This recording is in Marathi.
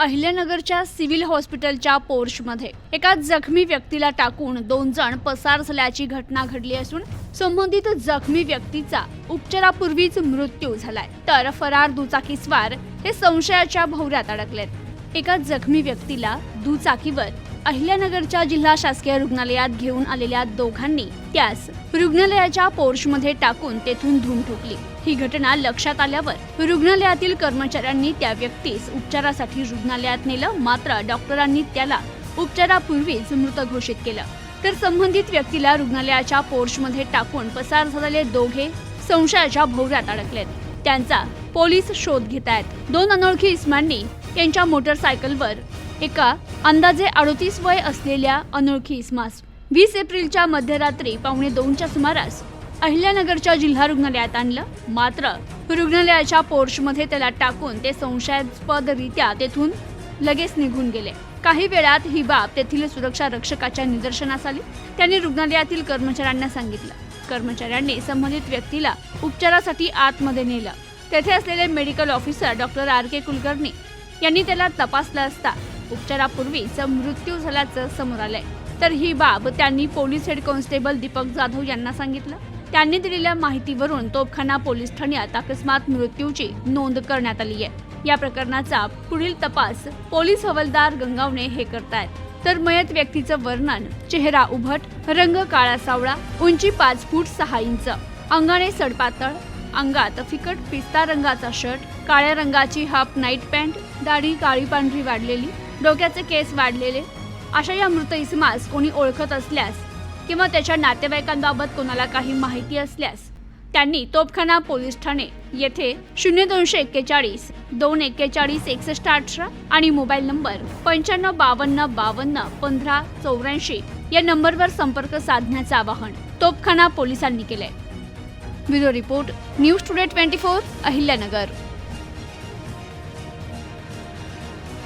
अहिल्यानगरच्या सिव्हिल हॉस्पिटलच्या पोर्चमध्ये एका जखमी व्यक्तीला टाकून 2 जण पसार झाल्याची घटना घडली असून संबंधित जखमी व्यक्तीचा उपचारापूर्वीच मृत्यू झालाय, तर फरार दुचाकीस्वार हे संशयाच्या भोवऱ्यात अडकलेत। एका जखमी व्यक्तीला दुचाकीवर अहिल्यानगरच्या जिल्हा शासकीय रुग्णालयात घेऊन आलेल्या दोघांनी त्यास रुग्णालयाच्या पोर्चमध्ये टाकून तेथून धूम ठोकली। ही घटना लक्षात आल्यावर रुग्णालयातील कर्मचाऱ्यांनी त्या व्यक्तीस उपचारासाठी रुग्णालयात नेलं, मात्र डॉक्टरांनी त्याला उपचारापूर्वीच मृत घोषित केलं। तर संबंधित व्यक्तीला रुग्णालयाच्या पोर्चमध्ये टाकून पसार झालेले दोघे संशयाच्या भोवऱ्यात अडकलेत। त्यांचा पोलीस शोध घेत आहेत। 2 अनोळखी इसमांनी त्यांच्या मोटरसायकलवर एका अंदाजे 38 वय असलेल्या अनोळखी इसमास 20 एप्रिलच्या मध्यरात्री 1:15च्या सुमारास अहिल्यानगरच्या जिल्हा रुग्णालयात आणलं, मात्र रुग्णालयाच्या पोर्चमध्ये त्याला टाकून ते संशयास्पदरित्या तेथून लगेच निघून गेले। काही वेळात ही बाब तेथील सुरक्षा रक्षकाच्या निदर्शनास आली। त्यांनी रुग्णालयातील कर्मचाऱ्यांना सांगितलं। कर्मचाऱ्यांनी संबंधित व्यक्तीला उपचारासाठी आतमध्ये नेलं। तेथे असलेले medical officer doctor RK Kulkarni यांनी त्याला तपासलं असता उपचारापूर्वीच मृत्यू झाल्याचं समोर आलंय। तर ही बाब त्यांनी police head constable Deepak Jadhav यांना सांगितलं। त्यांनी दिलेल्या माहितीवरून तोफखाना पोलीस ठाण्यात अकस्मात मृत्यूची नोंद करण्यात आली आहे। या प्रकरणाचा पुढील तपास पोलीस हवालदार गंगावणे हे करतायत। तर मयत व्यक्तीचं वर्णन: चेहरा उभट, रंग काळा सावळा, उंची 5 फूट 6 इंच, अंगाने सडपातळ, अंगात फिकट पिस्ता रंगाचा शर्ट, काळ्या रंगाची हाफ नाईट पॅन्ट, दाढी काळी पांढरी वाढलेली, डोक्याचे केस वाढलेले। अशा या मृत इसमास कोणी ओळखत असल्यास किंवा त्याच्या नातेवाईकांबाबत कोणाला काही माहिती असल्यास त्यांनी तोफखाना पोलीस ठाणे येथे 0241 241 6118 आणि मोबाईल नंबर 9552521584 या नंबरवर संपर्क साधण्याचं आवाहन तोफखाना पोलिसांनी केलंय। Bureau report, news today 24, Ahilyanagar.